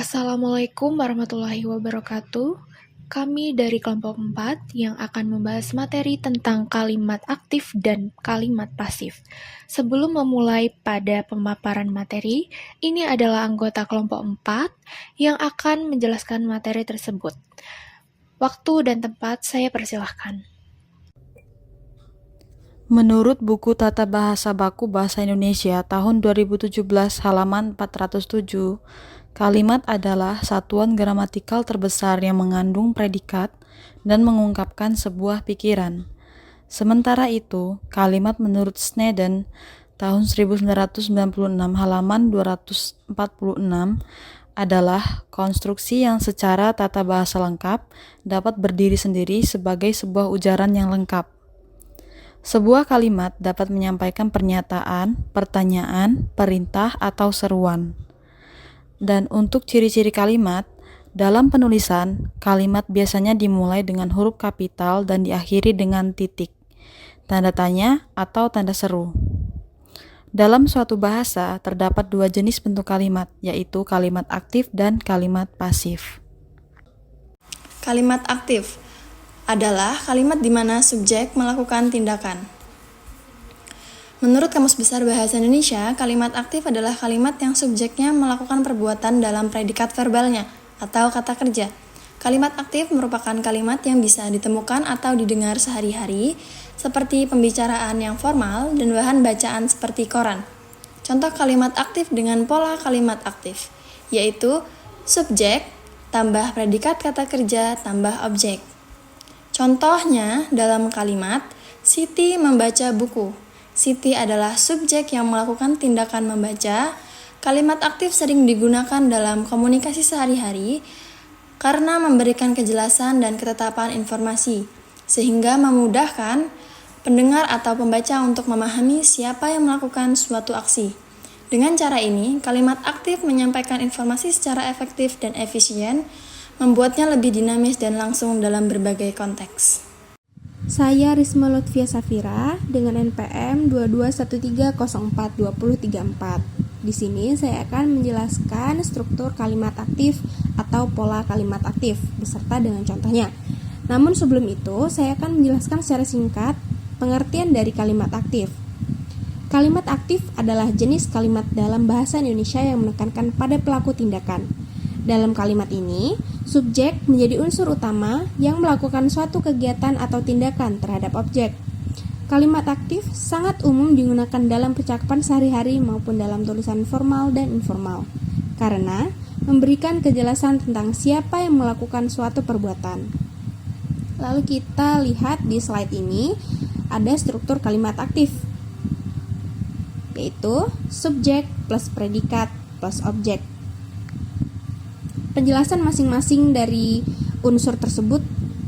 Assalamualaikum warahmatullahi wabarakatuh. Kami dari kelompok 4 yang akan membahas materi tentang kalimat aktif dan kalimat pasif. Sebelum memulai pada pemaparan materi, ini adalah anggota kelompok 4 yang akan menjelaskan materi tersebut. Waktu dan tempat saya persilahkan. Menurut buku Tata Bahasa Baku Bahasa Indonesia tahun 2017 halaman 407, kalimat adalah satuan gramatikal terbesar yang mengandung predikat dan mengungkapkan sebuah pikiran. Sementara itu, kalimat menurut Sneden tahun 1996 halaman 246 adalah konstruksi yang secara tata bahasa lengkap dapat berdiri sendiri sebagai sebuah ujaran yang lengkap. Sebuah kalimat dapat menyampaikan pernyataan, pertanyaan, perintah, atau seruan. Dan untuk ciri-ciri kalimat, dalam penulisan, kalimat biasanya dimulai dengan huruf kapital dan diakhiri dengan titik, tanda tanya, atau tanda seru. Dalam suatu bahasa, terdapat dua jenis bentuk kalimat, yaitu kalimat aktif dan kalimat pasif. Kalimat aktif adalah kalimat di mana subjek melakukan tindakan. Menurut Kamus Besar Bahasa Indonesia, kalimat aktif adalah kalimat yang subjeknya melakukan perbuatan dalam predikat verbalnya atau kata kerja. Kalimat aktif merupakan kalimat yang bisa ditemukan atau didengar sehari-hari, seperti pembicaraan yang formal dan bahan bacaan seperti koran. Contoh kalimat aktif dengan pola kalimat aktif, yaitu subjek tambah predikat kata kerja tambah objek. Contohnya dalam kalimat, Siti membaca buku. Siti adalah subjek yang melakukan tindakan membaca. Kalimat aktif sering digunakan dalam komunikasi sehari-hari karena memberikan kejelasan dan ketetapan informasi, sehingga memudahkan pendengar atau pembaca untuk memahami siapa yang melakukan suatu aksi. Dengan cara ini, kalimat aktif menyampaikan informasi secara efektif dan efisien, membuatnya lebih dinamis dan langsung dalam berbagai konteks. Saya Risma Lutfia Safira dengan NPM 2213042034. Di sini saya akan menjelaskan struktur kalimat aktif atau pola kalimat aktif beserta dengan contohnya. Namun sebelum itu, saya akan menjelaskan secara singkat pengertian dari kalimat aktif. Kalimat aktif adalah jenis kalimat dalam bahasa Indonesia yang menekankan pada pelaku tindakan. Dalam kalimat ini, subjek menjadi unsur utama yang melakukan suatu kegiatan atau tindakan terhadap objek. Kalimat aktif sangat umum digunakan dalam percakapan sehari-hari maupun dalam tulisan formal dan informal, karena memberikan kejelasan tentang siapa yang melakukan suatu perbuatan. Lalu kita lihat di slide ini, ada struktur kalimat aktif, yaitu subjek plus predikat plus objek. Penjelasan masing-masing dari unsur tersebut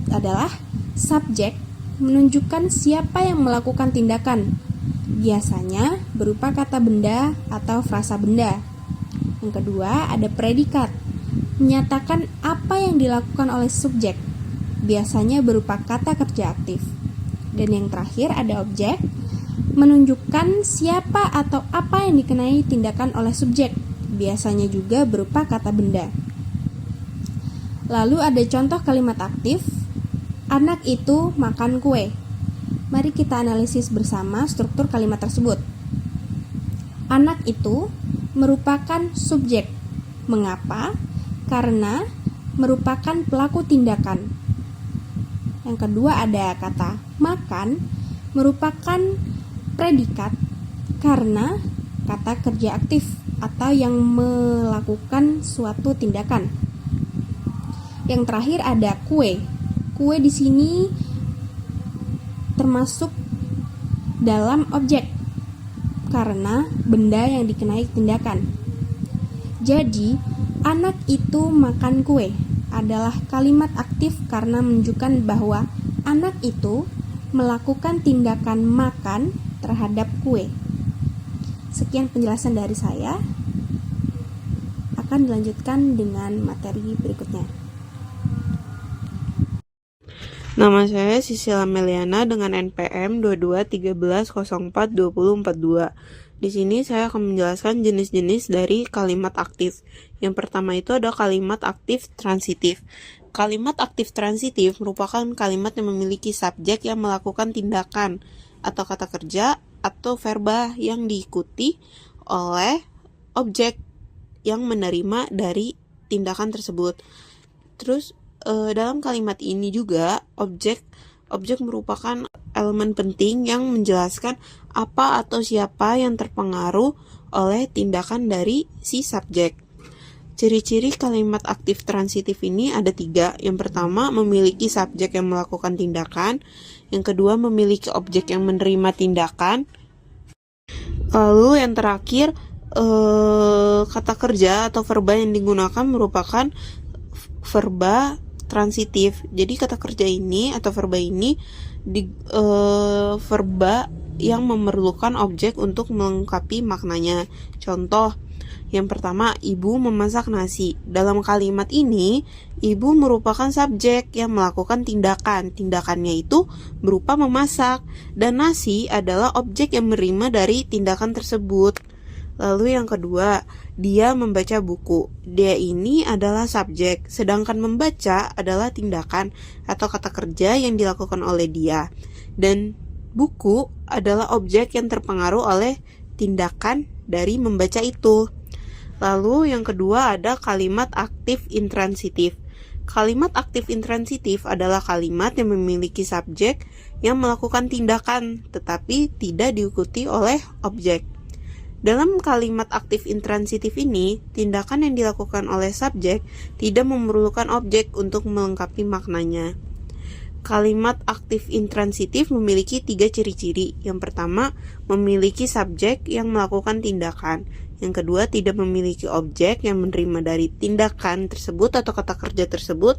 adalah subjek menunjukkan siapa yang melakukan tindakan, biasanya berupa kata benda atau frasa benda. Yang kedua, ada predikat, menyatakan apa yang dilakukan oleh subjek, biasanya berupa kata kerja aktif. Dan yang terakhir, ada objek, menunjukkan siapa atau apa yang dikenai tindakan oleh subjek, biasanya juga berupa kata benda. Lalu ada contoh kalimat aktif, anak itu makan kue. Mari kita analisis bersama struktur kalimat tersebut. Anak itu merupakan subjek. Mengapa? Karena merupakan pelaku tindakan. Yang kedua ada kata makan, merupakan predikat karena kata kerja aktif atau yang melakukan suatu tindakan. Yang terakhir ada kue. Kue di sini termasuk dalam objek karena benda yang dikenai tindakan. Jadi, anak itu makan kue adalah kalimat aktif karena menunjukkan bahwa anak itu melakukan tindakan makan terhadap kue. Sekian penjelasan dari saya. Akan dilanjutkan dengan materi berikutnya. Nama saya Sisila Meliana dengan NPM 2213042042 Di sini saya akan menjelaskan jenis-jenis dari kalimat aktif. Yang pertama itu ada kalimat aktif transitif. Kalimat aktif transitif merupakan kalimat yang memiliki subjek yang melakukan tindakan atau kata kerja atau verba yang diikuti oleh objek yang menerima dari tindakan tersebut. Terus dalam kalimat ini juga objek merupakan elemen penting yang menjelaskan apa atau siapa yang terpengaruh oleh tindakan dari si subjek. Ciri-ciri kalimat aktif transitif ini ada 3. Yang pertama, memiliki subjek yang melakukan tindakan. Yang kedua, memiliki objek yang menerima tindakan. Lalu yang terakhir, kata kerja atau verba yang digunakan merupakan verba transitif. Jadi kata kerja ini atau verba ini verba yang memerlukan objek untuk melengkapi maknanya. Contoh, yang pertama, ibu memasak nasi. Dalam kalimat ini, ibu merupakan subjek yang melakukan tindakan. Tindakannya itu berupa memasak, dan nasi adalah objek yang menerima dari tindakan tersebut. Lalu yang kedua, dia membaca buku. Dia ini adalah subjek, sedangkan membaca adalah tindakan atau kata kerja yang dilakukan oleh dia. Dan buku adalah objek yang terpengaruh oleh tindakan dari membaca itu. Lalu yang kedua ada kalimat aktif intransitif. Kalimat aktif intransitif adalah kalimat yang memiliki subjek yang melakukan tindakan tetapi tidak diikuti oleh objek. Dalam kalimat aktif intransitif ini, tindakan yang dilakukan oleh subjek tidak memerlukan objek untuk melengkapi maknanya. Kalimat aktif intransitif memiliki 3 ciri-ciri. Yang pertama, memiliki subjek yang melakukan tindakan. Yang kedua, tidak memiliki objek yang menerima dari tindakan tersebut atau kata kerja tersebut.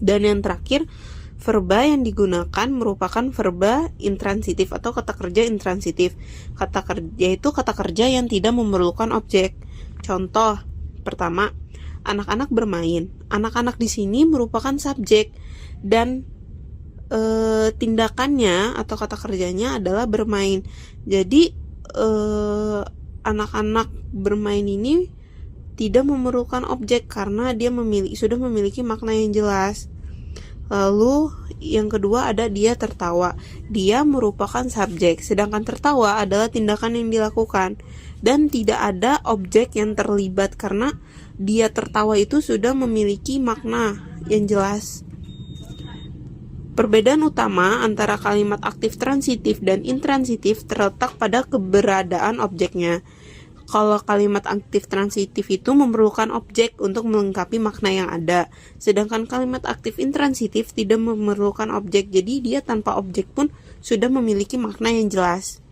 Dan yang terakhir, verba yang digunakan merupakan verba intransitif atau kata kerja intransitif. Kata kerja itu kata kerja yang tidak memerlukan objek. Contoh, pertama, anak-anak bermain. Anak-anak di sini merupakan subjek dan tindakannya atau kata kerjanya adalah bermain. Jadi anak-anak bermain ini tidak memerlukan objek karena dia sudah memiliki makna yang jelas. Lalu yang kedua ada dia tertawa. Dia merupakan subjek, sedangkan tertawa adalah tindakan yang dilakukan dan tidak ada objek yang terlibat karena dia tertawa itu sudah memiliki makna yang jelas. Perbedaan utama antara kalimat aktif transitif dan intransitif terletak pada keberadaan objeknya. Kalau kalimat aktif transitif itu memerlukan objek untuk melengkapi makna yang ada, sedangkan kalimat aktif intransitif tidak memerlukan objek, jadi dia tanpa objek pun sudah memiliki makna yang jelas.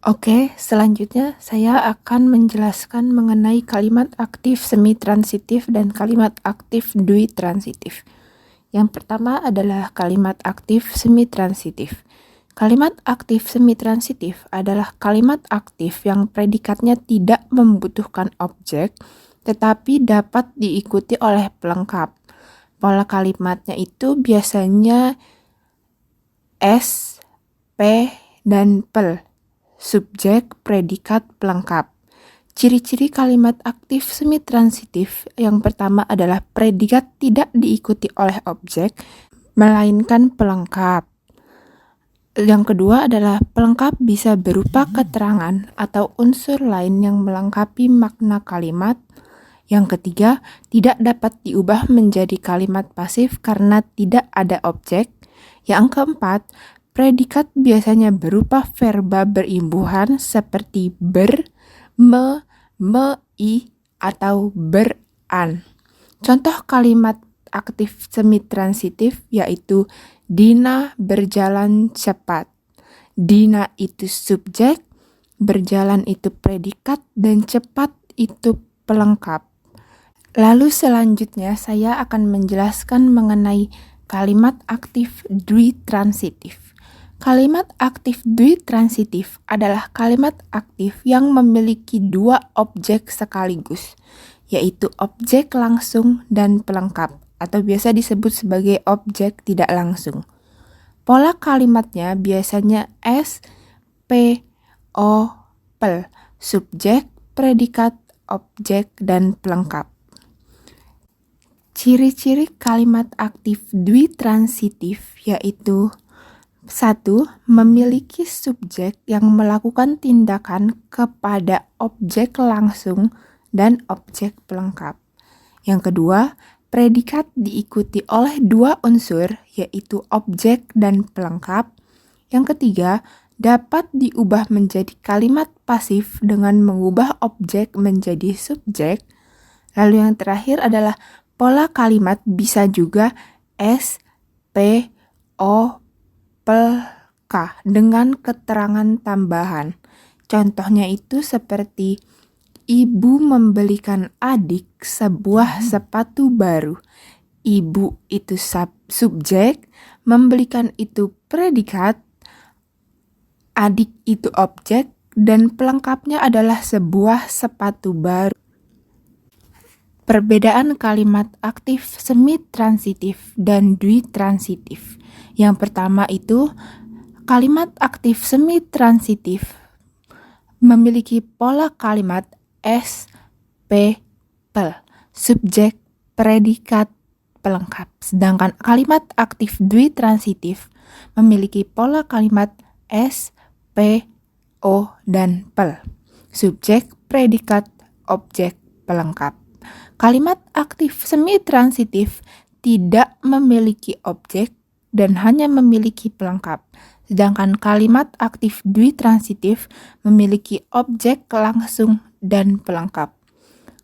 Oke, selanjutnya saya akan menjelaskan mengenai kalimat aktif semi-transitif dan kalimat aktif dui-transitif. Yang pertama adalah kalimat aktif semi-transitif. Kalimat aktif semi-transitif adalah kalimat aktif yang predikatnya tidak membutuhkan objek, tetapi dapat diikuti oleh pelengkap. Pola kalimatnya itu biasanya S, P, dan pel. Subjek, predikat, pelengkap. Ciri-ciri kalimat aktif semi-transitif yang pertama adalah predikat tidak diikuti oleh objek, melainkan pelengkap. Yang kedua adalah pelengkap bisa berupa keterangan atau unsur lain yang melengkapi makna kalimat. Yang ketiga, tidak dapat diubah menjadi kalimat pasif karena tidak ada objek. Yang keempat, predikat biasanya berupa verba berimbuhan seperti ber, me, i, atau beran. Contoh kalimat aktif semi-transitif yaitu Dina berjalan cepat. Dina itu subjek, berjalan itu predikat, dan cepat itu pelengkap. Lalu selanjutnya saya akan menjelaskan mengenai kalimat aktif dui-transitif. Kalimat aktif dui-transitif adalah kalimat aktif yang memiliki 2 objek sekaligus, yaitu objek langsung dan pelengkap, atau biasa disebut sebagai objek tidak langsung. Pola kalimatnya biasanya S, P, O, pel, subjek, predikat, objek, dan pelengkap. Ciri-ciri kalimat aktif dwitransitif yaitu 1. Memiliki subjek yang melakukan tindakan kepada objek langsung dan objek pelengkap. Yang kedua, predikat diikuti oleh dua unsur, yaitu objek dan pelengkap. Yang ketiga, dapat diubah menjadi kalimat pasif dengan mengubah objek menjadi subjek. Lalu yang terakhir adalah pola kalimat bisa juga S, P, O, K dengan keterangan tambahan. Contohnya itu seperti ibu membelikan adik sebuah sepatu baru. Ibu itu subjek, membelikan itu predikat, adik itu objek, dan pelengkapnya adalah sebuah sepatu baru. Perbedaan kalimat aktif semi-transitif dan dwitransitif. Yang pertama itu, kalimat aktif semi-transitif memiliki pola kalimat S, P, pel, subjek, predikat, pelengkap. Sedangkan kalimat aktif dwitransitif memiliki pola kalimat S, P, O, dan pel, subjek, predikat, objek, pelengkap. Kalimat aktif semi-transitif tidak memiliki objek dan hanya memiliki pelengkap. Sedangkan kalimat aktif dwitransitif memiliki objek langsung dan pelengkap.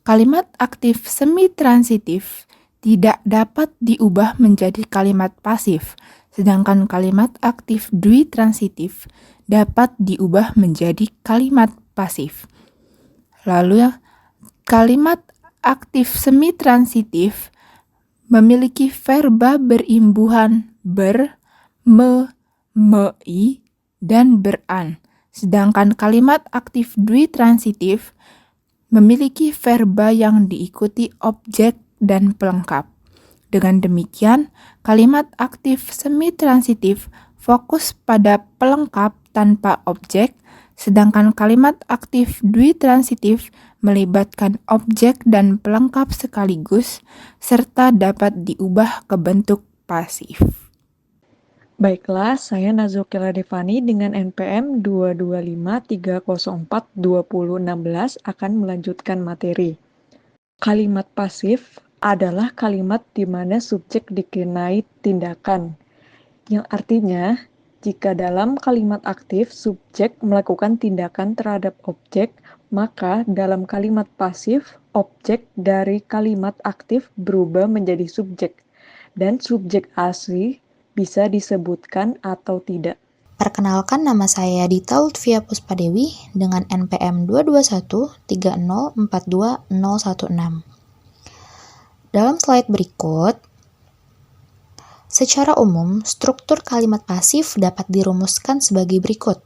Kalimat aktif semi-transitif tidak dapat diubah menjadi kalimat pasif, sedangkan kalimat aktif dwitransitif dapat diubah menjadi kalimat pasif. Lalu kalimat aktif semi-transitif memiliki verba berimbuhan ber, me, mei, dan beran. Sedangkan kalimat aktif dwitransitif memiliki verba yang diikuti objek dan pelengkap. Dengan demikian, kalimat aktif semi-transitif fokus pada pelengkap tanpa objek, sedangkan kalimat aktif dwitransitif melibatkan objek dan pelengkap sekaligus, serta dapat diubah ke bentuk pasif. Baiklah, saya Nazukila Devani dengan NPM 22530420016 akan melanjutkan materi. Kalimat pasif adalah kalimat di mana subjek dikenai tindakan, yang artinya jika dalam kalimat aktif subjek melakukan tindakan terhadap objek, maka dalam kalimat pasif, objek dari kalimat aktif berubah menjadi subjek, dan subjek asli bisa disebutkan atau tidak. Perkenalkan, nama saya Dita Lutfia Puspadewi dengan NPM 22130420016. Dalam slide berikut, secara umum, struktur kalimat pasif dapat dirumuskan sebagai berikut.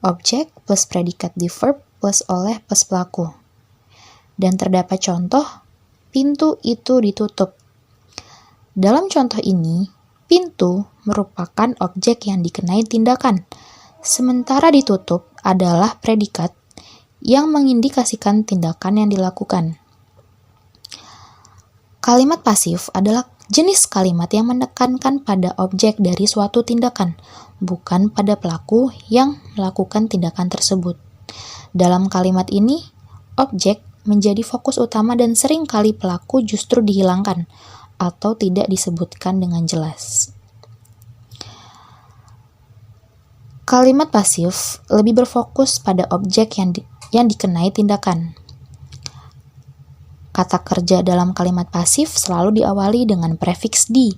Objek plus predikat di verb plus oleh plus pelaku. Dan terdapat contoh, pintu itu ditutup. Dalam contoh ini, pintu merupakan objek yang dikenai tindakan, sementara ditutup adalah predikat yang mengindikasikan tindakan yang dilakukan. Kalimat pasif adalah jenis kalimat yang menekankan pada objek dari suatu tindakan, bukan pada pelaku yang melakukan tindakan tersebut. Dalam kalimat ini, objek menjadi fokus utama dan seringkali pelaku justru dihilangkan atau tidak disebutkan dengan jelas. Kalimat pasif lebih berfokus pada objek yang dikenai tindakan. Kata kerja dalam kalimat pasif selalu diawali dengan prefiks di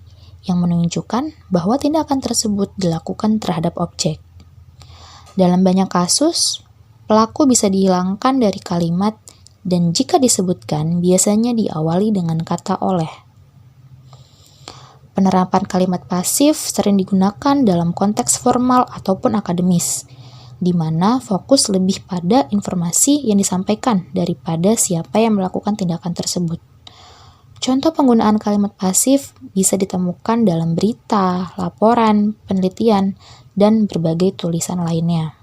yang menunjukkan bahwa tindakan tersebut dilakukan terhadap objek. Dalam banyak kasus, pelaku bisa dihilangkan dari kalimat dan jika disebutkan biasanya diawali dengan kata oleh. Penerapan kalimat pasif sering digunakan dalam konteks formal ataupun akademis, di mana fokus lebih pada informasi yang disampaikan daripada siapa yang melakukan tindakan tersebut. Contoh penggunaan kalimat pasif bisa ditemukan dalam berita, laporan, penelitian, dan berbagai tulisan lainnya.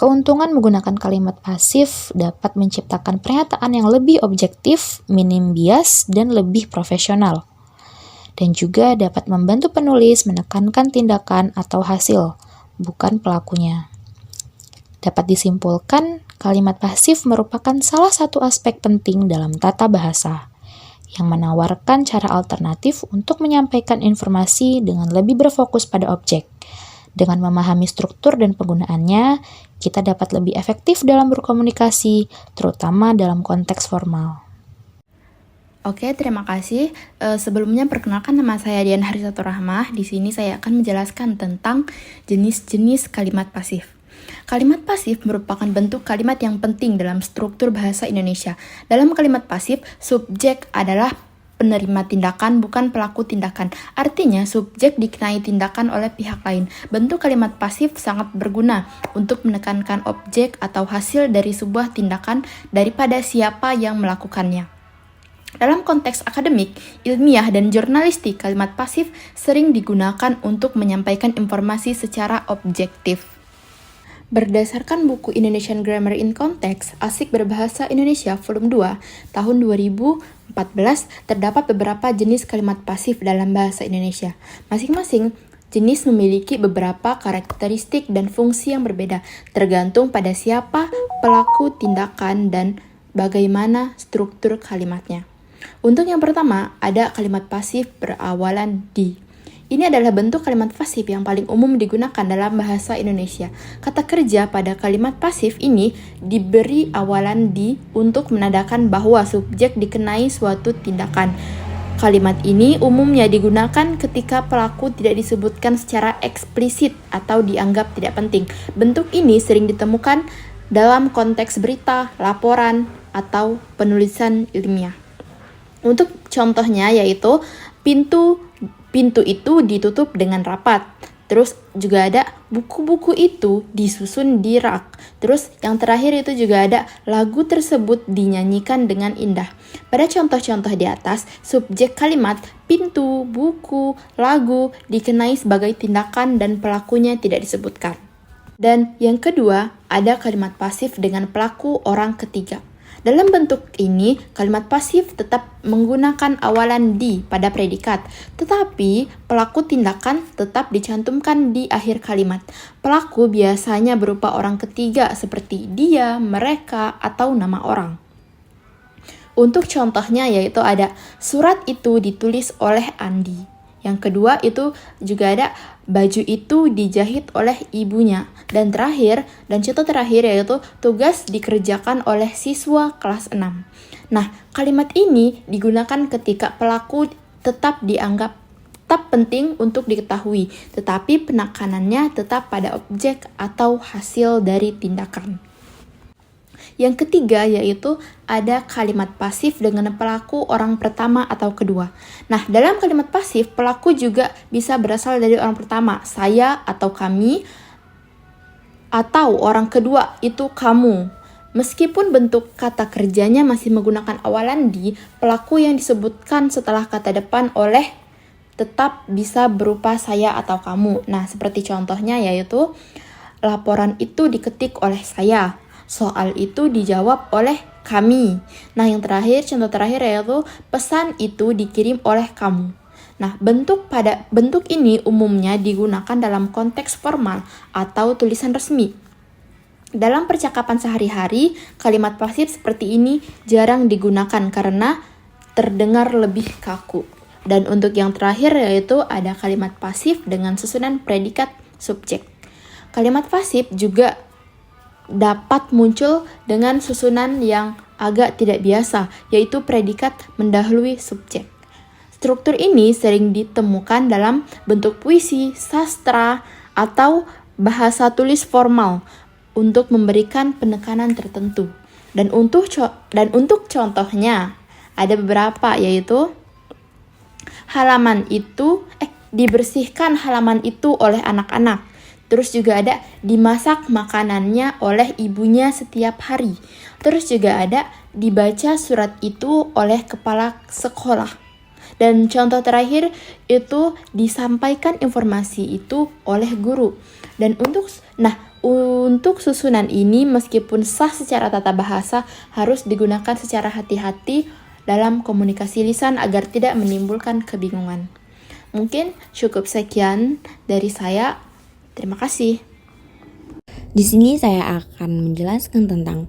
Keuntungan menggunakan kalimat pasif dapat menciptakan pernyataan yang lebih objektif, minim bias, dan lebih profesional. Dan juga dapat membantu penulis menekankan tindakan atau hasil, bukan pelakunya. Dapat disimpulkan, kalimat pasif merupakan salah satu aspek penting dalam tata bahasa, yang menawarkan cara alternatif untuk menyampaikan informasi dengan lebih berfokus pada objek. Dengan memahami struktur dan penggunaannya, kita dapat lebih efektif dalam berkomunikasi, terutama dalam konteks formal. Oke, terima kasih. Sebelumnya perkenalkan, nama saya Dian Harisatur Rahmah. Di sini saya akan menjelaskan tentang jenis-jenis kalimat pasif. Kalimat pasif merupakan bentuk kalimat yang penting dalam struktur bahasa Indonesia. Dalam kalimat pasif, subjek adalah penerima tindakan, bukan pelaku tindakan. Artinya, subjek dikenai tindakan oleh pihak lain. Bentuk kalimat pasif sangat berguna untuk menekankan objek atau hasil dari sebuah tindakan daripada siapa yang melakukannya. Dalam konteks akademik, ilmiah, dan jurnalistik, kalimat pasif sering digunakan untuk menyampaikan informasi secara objektif. Berdasarkan buku Indonesian Grammar in Context, Asik Berbahasa Indonesia Volume 2, tahun 2014, terdapat beberapa jenis kalimat pasif dalam bahasa Indonesia. Masing-masing jenis memiliki beberapa karakteristik dan fungsi yang berbeda, tergantung pada siapa pelaku tindakan dan bagaimana struktur kalimatnya. Untuk yang pertama, ada kalimat pasif berawalan di. Ini adalah bentuk kalimat pasif yang paling umum digunakan dalam bahasa Indonesia. Kata kerja pada kalimat pasif ini diberi awalan di untuk menandakan bahwa subjek dikenai suatu tindakan. Kalimat ini umumnya digunakan ketika pelaku tidak disebutkan secara eksplisit atau dianggap tidak penting. Bentuk ini sering ditemukan dalam konteks berita, laporan, atau penulisan ilmiah. Untuk contohnya yaitu pintu itu ditutup dengan rapat. Terus juga ada buku-buku itu disusun di rak. Terus yang terakhir itu juga ada lagu tersebut dinyanyikan dengan indah. Pada contoh-contoh di atas, subjek kalimat pintu, buku, lagu dikenai sebagai tindakan dan pelakunya tidak disebutkan. Dan yang kedua, ada kalimat pasif dengan pelaku orang ketiga. Dalam bentuk ini, kalimat pasif tetap menggunakan awalan di pada predikat, tetapi pelaku tindakan tetap dicantumkan di akhir kalimat. Pelaku biasanya berupa orang ketiga seperti dia, mereka, atau nama orang. Untuk contohnya yaitu ada surat itu ditulis oleh Andi. Yang kedua itu juga ada baju itu dijahit oleh ibunya. Dan terakhir, dan contoh terakhir yaitu tugas dikerjakan oleh siswa kelas 6. Nah, kalimat ini digunakan ketika pelaku tetap dianggap tetap penting untuk diketahui, tetapi penekanannya tetap pada objek atau hasil dari tindakan. Yang ketiga yaitu ada kalimat pasif dengan pelaku orang pertama atau kedua. Nah, dalam kalimat pasif, pelaku juga bisa berasal dari orang pertama, saya atau kami, atau orang kedua itu kamu. Meskipun bentuk kata kerjanya masih menggunakan awalan di, pelaku yang disebutkan setelah kata depan oleh tetap bisa berupa saya atau kamu. Nah, seperti contohnya yaitu laporan itu diketik oleh saya. Soal itu dijawab oleh kami. Nah, yang terakhir, contoh terakhir yaitu pesan itu dikirim oleh kamu. Nah, bentuk ini umumnya digunakan dalam konteks formal atau tulisan resmi. Dalam percakapan sehari-hari, kalimat pasif seperti ini jarang digunakan karena terdengar lebih kaku. Dan untuk yang terakhir yaitu ada kalimat pasif dengan susunan predikat subjek. Kalimat pasif juga dapat muncul dengan susunan yang agak tidak biasa, yaitu predikat mendahului subjek. Struktur ini sering ditemukan dalam bentuk puisi, sastra, atau bahasa tulis formal untuk memberikan penekanan tertentu. Dan untuk contohnya ada beberapa, yaitu dibersihkan halaman itu oleh anak-anak. Terus juga ada dimasak makanannya oleh ibunya setiap hari. Terus juga ada dibaca surat itu oleh kepala sekolah. Dan contoh terakhir itu disampaikan informasi itu oleh guru. Dan Untuk susunan ini, meskipun sah secara tata bahasa, harus digunakan secara hati-hati dalam komunikasi lisan agar tidak menimbulkan kebingungan. Mungkin cukup sekian dari saya. Terima kasih. Di sini saya akan menjelaskan tentang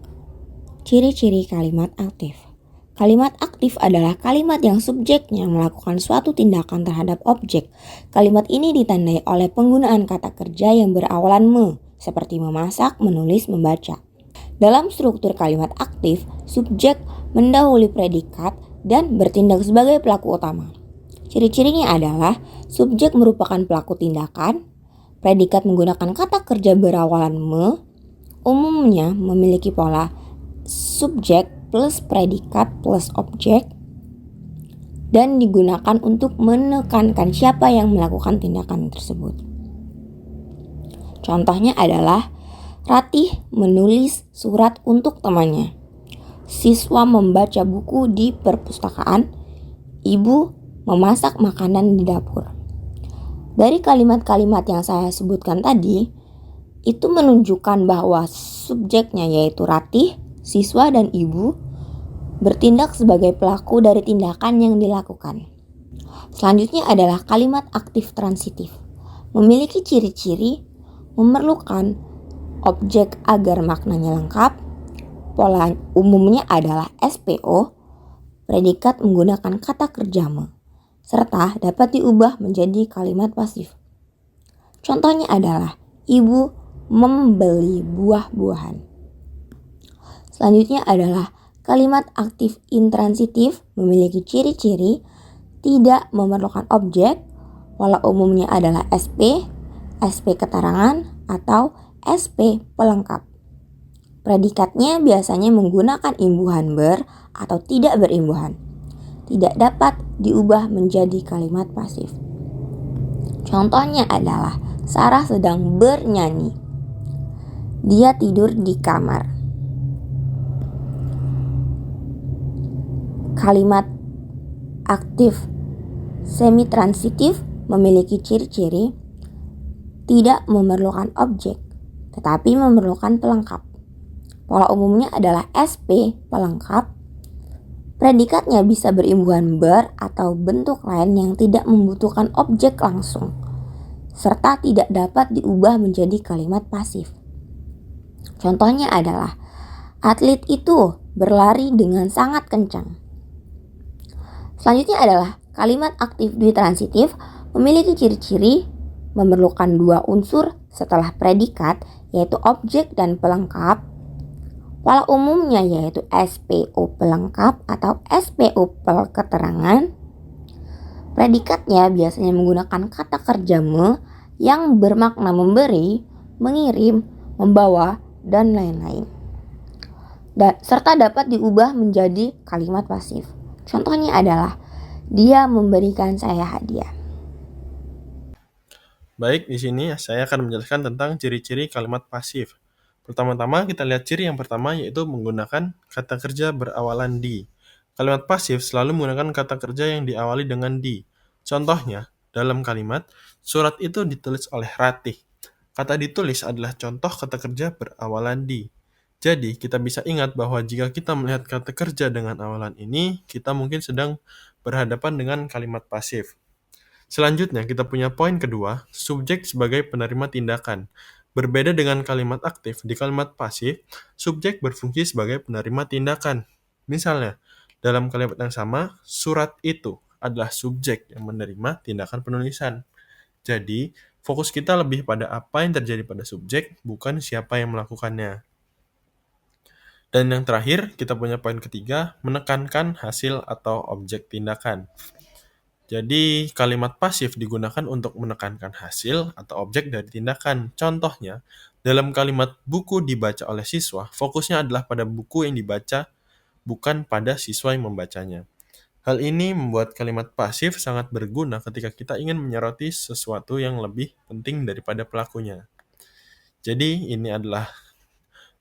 ciri-ciri kalimat aktif. Kalimat aktif adalah kalimat yang subjeknya melakukan suatu tindakan terhadap objek. Kalimat ini ditandai oleh penggunaan kata kerja yang berawalan me, seperti memasak, menulis, membaca. Dalam struktur kalimat aktif, subjek mendahului predikat dan bertindak sebagai pelaku utama. Ciri-cirinya adalah subjek merupakan pelaku tindakan, predikat menggunakan kata kerja berawalan me, umumnya memiliki pola subjek plus predikat plus objek, dan digunakan untuk menekankan siapa yang melakukan tindakan tersebut. Contohnya adalah Ratih menulis surat untuk temannya. Siswa membaca buku di perpustakaan. Ibu memasak makanan di dapur. Dari kalimat-kalimat yang saya sebutkan tadi, itu menunjukkan bahwa subjeknya yaitu Ratih, siswa, dan ibu bertindak sebagai pelaku dari tindakan yang dilakukan. Selanjutnya adalah kalimat aktif transitif. Memiliki ciri-ciri memerlukan objek agar maknanya lengkap. Pola umumnya adalah SPO, predikat menggunakan kata kerja me, serta dapat diubah menjadi kalimat pasif. Contohnya adalah ibu membeli buah-buahan. Selanjutnya adalah kalimat aktif intransitif, memiliki ciri-ciri tidak memerlukan objek. Pola umumnya adalah SP, SP keterangan, atau SP pelengkap. Predikatnya biasanya menggunakan imbuhan ber atau tidak berimbuhan. Tidak dapat diubah menjadi kalimat pasif. Contohnya adalah Sarah sedang bernyanyi. Dia tidur di kamar. Kalimat aktif semi-transitif memiliki ciri-ciri tidak memerlukan objek, tetapi memerlukan pelengkap. Pola umumnya adalah SP pelengkap. Predikatnya bisa berimbuhan ber atau bentuk lain yang tidak membutuhkan objek langsung, serta tidak dapat diubah menjadi kalimat pasif. Contohnya adalah atlet itu berlari dengan sangat kencang. Selanjutnya adalah kalimat aktif ditransitif, memiliki ciri-ciri memerlukan dua unsur setelah predikat, yaitu objek dan pelengkap. Pola umumnya yaitu SPO pelengkap atau SPO keterangan. Predikatnya biasanya menggunakan kata kerja me yang bermakna memberi, mengirim, membawa, dan lain-lain. Serta dapat diubah menjadi kalimat pasif. Contohnya adalah dia memberikan saya hadiah. Baik, di sini saya akan menjelaskan tentang ciri-ciri kalimat pasif. Pertama-tama kita lihat ciri yang pertama, yaitu menggunakan kata kerja berawalan di. Kalimat pasif selalu menggunakan kata kerja yang diawali dengan di. Contohnya, dalam kalimat, surat itu ditulis oleh Ratih. Kata ditulis adalah contoh kata kerja berawalan di. Jadi, kita bisa ingat bahwa jika kita melihat kata kerja dengan awalan ini, kita mungkin sedang berhadapan dengan kalimat pasif. Selanjutnya, kita punya poin kedua, subjek sebagai penerima tindakan. Berbeda dengan kalimat aktif, di kalimat pasif, subjek berfungsi sebagai penerima tindakan. Misalnya, dalam kalimat yang sama, surat itu adalah subjek yang menerima tindakan penulisan. Jadi, fokus kita lebih pada apa yang terjadi pada subjek, bukan siapa yang melakukannya. Dan yang terakhir, kita punya poin ketiga, menekankan hasil atau objek tindakan. Jadi, kalimat pasif digunakan untuk menekankan hasil atau objek dari tindakan. Contohnya, dalam kalimat buku dibaca oleh siswa, fokusnya adalah pada buku yang dibaca, bukan pada siswa yang membacanya. Hal ini membuat kalimat pasif sangat berguna ketika kita ingin menyoroti sesuatu yang lebih penting daripada pelakunya. Jadi, ini adalah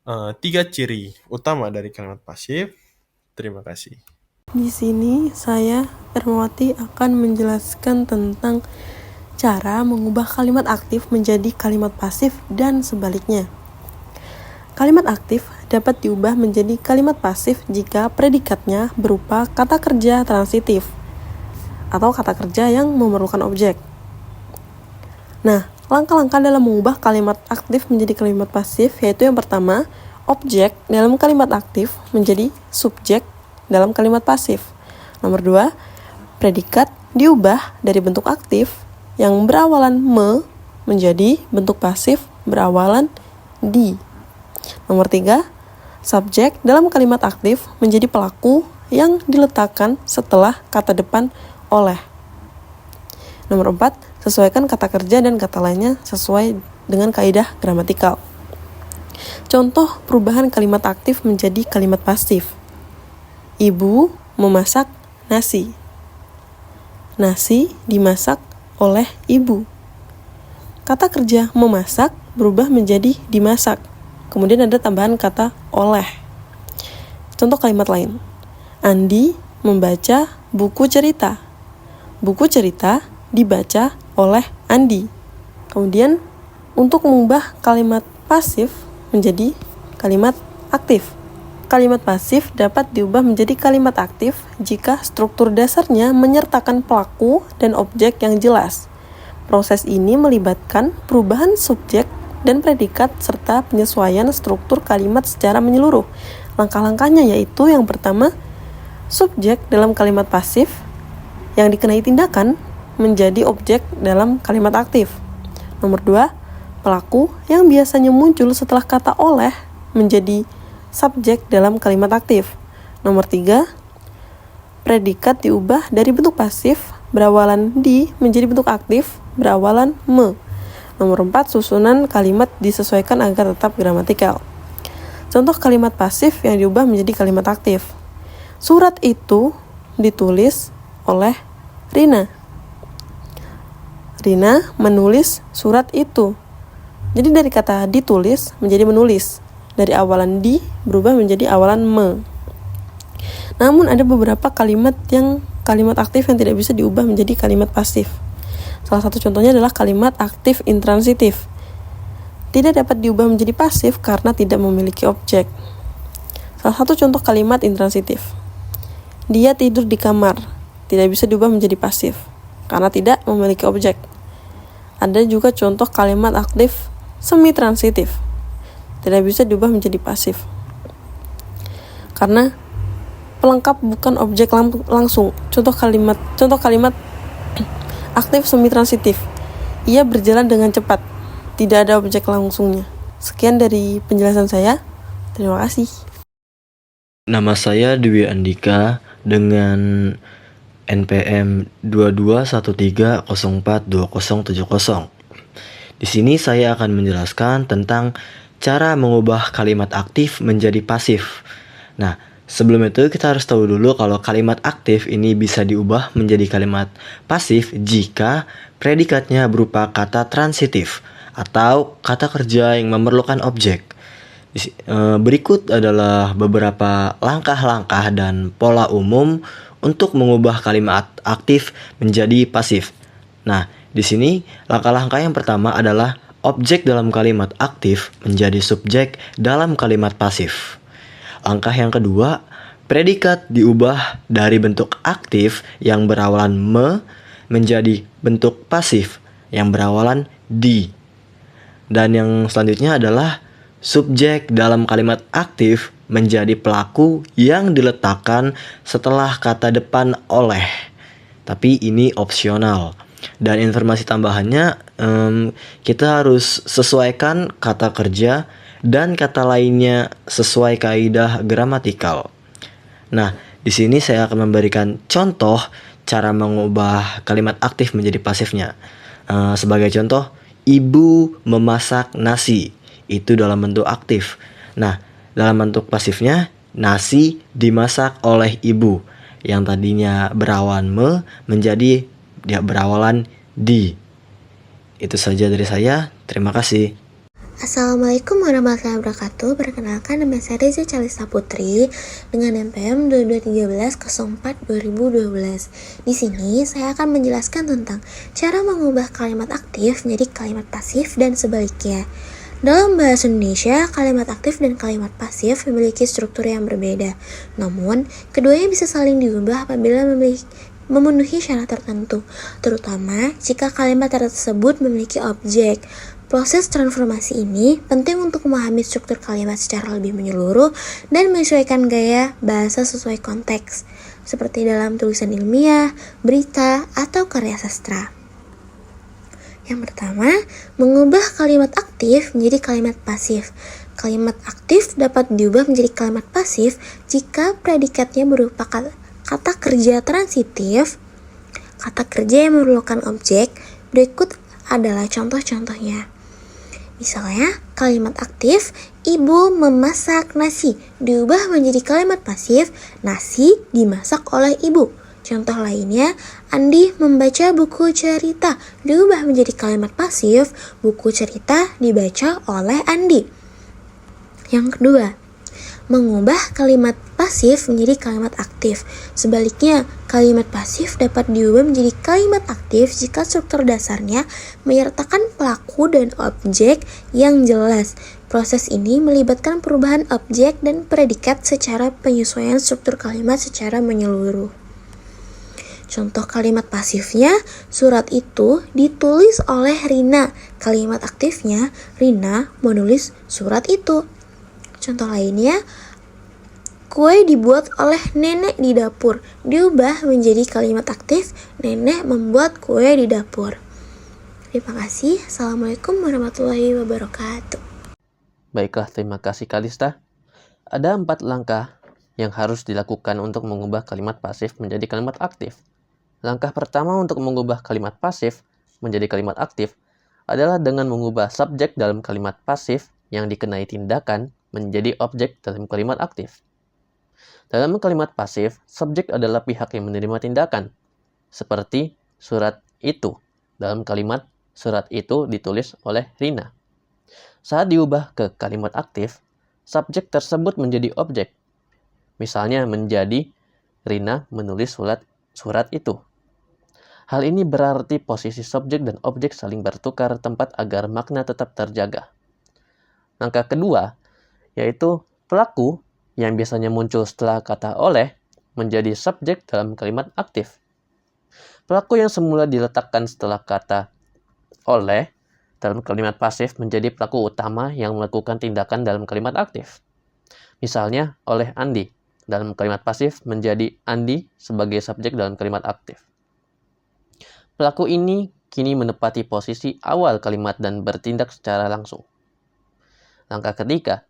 3 ciri utama dari kalimat pasif. Terima kasih. Di sini saya Ermawati akan menjelaskan tentang cara mengubah kalimat aktif menjadi kalimat pasif dan sebaliknya. Kalimat aktif dapat diubah menjadi kalimat pasif jika predikatnya berupa kata kerja transitif atau kata kerja yang memerlukan objek. Nah, langkah-langkah dalam mengubah kalimat aktif menjadi kalimat pasif yaitu yang pertama, objek dalam kalimat aktif menjadi subjek dalam kalimat pasif. Nomor 2, predikat diubah dari bentuk aktif yang berawalan me menjadi bentuk pasif berawalan di. Nomor 3, subjek dalam kalimat aktif menjadi pelaku yang diletakkan setelah kata depan oleh. Nomor 4, sesuaikan kata kerja dan kata lainnya sesuai dengan kaidah gramatikal. Contoh perubahan kalimat aktif menjadi kalimat pasif. Ibu memasak nasi. Nasi dimasak oleh ibu. Kata kerja memasak berubah menjadi dimasak. Kemudian ada tambahan kata oleh. Contoh kalimat lain. Andi membaca buku cerita. Buku cerita dibaca oleh Andi. Kemudian untuk mengubah kalimat pasif menjadi kalimat aktif. Kalimat pasif dapat diubah menjadi kalimat aktif jika struktur dasarnya menyertakan pelaku dan objek yang jelas. Proses ini melibatkan perubahan subjek dan predikat serta penyesuaian struktur kalimat secara menyeluruh. Langkah-langkahnya yaitu yang pertama, subjek dalam kalimat pasif yang dikenai tindakan menjadi objek dalam kalimat aktif. Nomor 2, pelaku yang biasanya muncul setelah kata oleh menjadi subjek dalam kalimat aktif. Nomor 3, predikat diubah dari bentuk pasif berawalan di menjadi bentuk aktif berawalan me. Nomor 4, susunan kalimat disesuaikan agar tetap gramatikal. Contoh kalimat pasif yang diubah menjadi kalimat aktif. Surat itu ditulis oleh Rina. Rina menulis surat itu. Jadi dari kata ditulis menjadi menulis. Dari awalan di berubah menjadi awalan me. Namun ada beberapa kalimat aktif yang tidak bisa diubah menjadi kalimat pasif. Salah satu contohnya adalah kalimat aktif intransitif. Tidak dapat diubah menjadi pasif karena tidak memiliki objek. Salah satu contoh kalimat intransitif. Dia tidur di kamar. Tidak bisa diubah menjadi pasif karena tidak memiliki objek. Ada juga contoh kalimat aktif semi-transitif. Tidak bisa diubah menjadi pasif karena pelengkap bukan objek langsung. Contoh kalimat aktif semi-transitif. Ia berjalan dengan cepat. Tidak ada objek langsungnya. Sekian dari penjelasan saya. Terima kasih. Nama saya Dwi Andika dengan NPM 2213042070. Di sini saya akan menjelaskan tentang cara mengubah kalimat aktif menjadi pasif. Nah, sebelum itu kita harus tahu dulu kalau kalimat aktif ini bisa diubah menjadi kalimat pasif jika predikatnya berupa kata transitif atau kata kerja yang memerlukan objek. Berikut adalah beberapa langkah-langkah dan pola umum untuk mengubah kalimat aktif menjadi pasif. Nah, di sini langkah-langkah yang pertama adalah objek dalam kalimat aktif menjadi subjek dalam kalimat pasif. Langkah yang kedua, predikat diubah dari bentuk aktif yang berawalan me menjadi bentuk pasif yang berawalan di. Dan yang selanjutnya adalah subjek dalam kalimat aktif menjadi pelaku yang diletakkan setelah kata depan oleh. Tapi ini opsional. Dan informasi tambahannya, kita harus sesuaikan kata kerja dan kata lainnya sesuai kaidah gramatikal. Nah, di sini saya akan memberikan contoh cara mengubah kalimat aktif menjadi pasifnya. Sebagai contoh, ibu memasak nasi. Itu dalam bentuk aktif. Nah, dalam bentuk pasifnya, nasi dimasak oleh ibu. Yang tadinya berawalan me menjadi dia berawalan di. Itu saja dari saya. Terima kasih. Assalamualaikum warahmatullahi wabarakatuh. Perkenalkan, nama saya Reza Calista Putri dengan NPM 2213042012. Di sini saya akan menjelaskan tentang cara mengubah kalimat aktif menjadi kalimat pasif dan sebaliknya. Dalam bahasa Indonesia, kalimat aktif dan kalimat pasif memiliki struktur yang berbeda. Namun, keduanya bisa saling diubah apabila memenuhi syarat tertentu, terutama jika kalimat tersebut memiliki objek. Proses transformasi ini penting untuk memahami struktur kalimat secara lebih menyeluruh dan menyesuaikan gaya bahasa sesuai konteks, seperti dalam tulisan ilmiah, berita, atau karya sastra. Yang pertama, mengubah kalimat aktif menjadi kalimat pasif. Kalimat aktif dapat diubah menjadi kalimat pasif jika predikatnya berupa kata kerja transitif, kata kerja yang memerlukan objek. Berikut adalah contoh-contohnya. Misalnya, kalimat aktif, ibu memasak nasi, diubah menjadi kalimat pasif, nasi dimasak oleh ibu. Contoh lainnya, Andi membaca buku cerita, diubah menjadi kalimat pasif, buku cerita dibaca oleh Andi. Yang kedua, mengubah kalimat pasif menjadi kalimat aktif. Sebaliknya, kalimat pasif dapat diubah menjadi kalimat aktif jika struktur dasarnya menyertakan pelaku dan objek yang jelas. Proses ini melibatkan perubahan objek dan predikat secara penyesuaian struktur kalimat secara menyeluruh. Contoh kalimat pasifnya, surat itu ditulis oleh Rina. Kalimat aktifnya, Rina menulis surat itu. Contoh lainnya, kue dibuat oleh nenek di dapur. Diubah menjadi kalimat aktif, nenek membuat kue di dapur. Terima kasih. Assalamualaikum warahmatullahi wabarakatuh. Baiklah, terima kasih Kalista. Ada 4 langkah yang harus dilakukan untuk mengubah kalimat pasif menjadi kalimat aktif. Langkah pertama untuk mengubah kalimat pasif menjadi kalimat aktif adalah dengan mengubah subjek dalam kalimat pasif yang dikenai tindakan menjadi objek dalam kalimat aktif. Dalam kalimat pasif, subjek adalah pihak yang menerima tindakan, seperti surat itu. Dalam kalimat surat itu ditulis oleh Rina. Saat diubah ke kalimat aktif, subjek tersebut menjadi objek. Misalnya menjadi Rina menulis surat itu. Hal ini berarti posisi subjek dan objek saling bertukar tempat agar makna tetap terjaga. Langkah kedua, yaitu pelaku yang biasanya muncul setelah kata oleh menjadi subjek dalam kalimat aktif. Pelaku yang semula diletakkan setelah kata oleh dalam kalimat pasif menjadi pelaku utama yang melakukan tindakan dalam kalimat aktif. Misalnya, oleh Andi dalam kalimat pasif menjadi Andi sebagai subjek dalam kalimat aktif. Pelaku ini kini menepati posisi awal kalimat dan bertindak secara langsung. Langkah ketiga,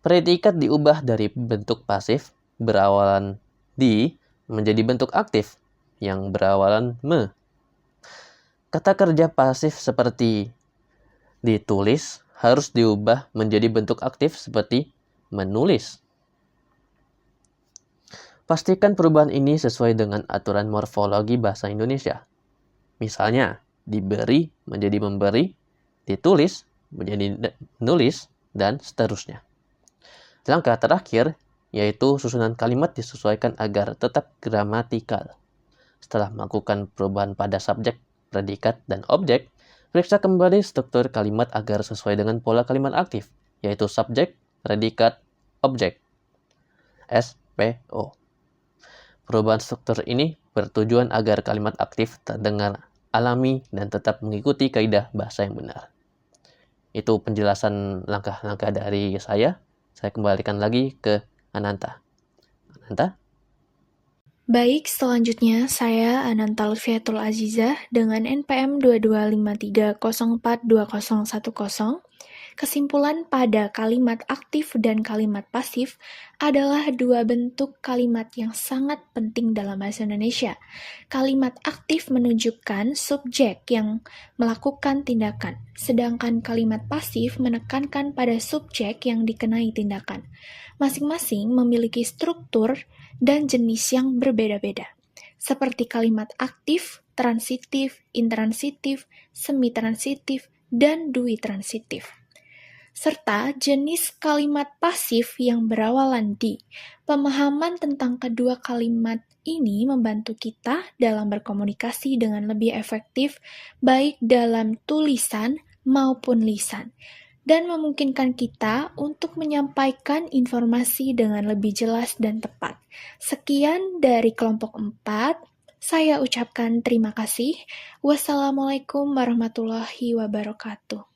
predikat diubah dari bentuk pasif berawalan di menjadi bentuk aktif yang berawalan me. Kata kerja pasif seperti ditulis harus diubah menjadi bentuk aktif seperti menulis. Pastikan perubahan ini sesuai dengan aturan morfologi bahasa Indonesia. Misalnya, diberi menjadi memberi, ditulis menjadi menulis, dan seterusnya. Langkah terakhir, yaitu susunan kalimat disesuaikan agar tetap gramatikal. Setelah melakukan perubahan pada subjek, predikat, dan objek, periksa kembali struktur kalimat agar sesuai dengan pola kalimat aktif, yaitu subjek, predikat, objek. SPO. Perubahan struktur ini bertujuan agar kalimat aktif terdengar alami dan tetap mengikuti kaidah bahasa yang benar. Itu penjelasan langkah-langkah dari saya. Saya kembalikan lagi ke Ananta. Ananta? Baik, selanjutnya saya Ananta Lutfiatul Azizah dengan NPM 2253042010. Kesimpulan pada kalimat aktif dan kalimat pasif adalah dua bentuk kalimat yang sangat penting dalam bahasa Indonesia. Kalimat aktif menunjukkan subjek yang melakukan tindakan, sedangkan kalimat pasif menekankan pada subjek yang dikenai tindakan. Masing-masing memiliki struktur dan jenis yang berbeda-beda, seperti kalimat aktif, transitif, intransitif, semi-transitif, dan dui-transitif, serta jenis kalimat pasif yang berawalan di. Pemahaman tentang kedua kalimat ini membantu kita dalam berkomunikasi dengan lebih efektif, baik dalam tulisan maupun lisan. dan memungkinkan kita untuk menyampaikan informasi dengan lebih jelas dan tepat. Sekian dari kelompok 4. Saya ucapkan terima kasih. Wassalamualaikum warahmatullahi wabarakatuh.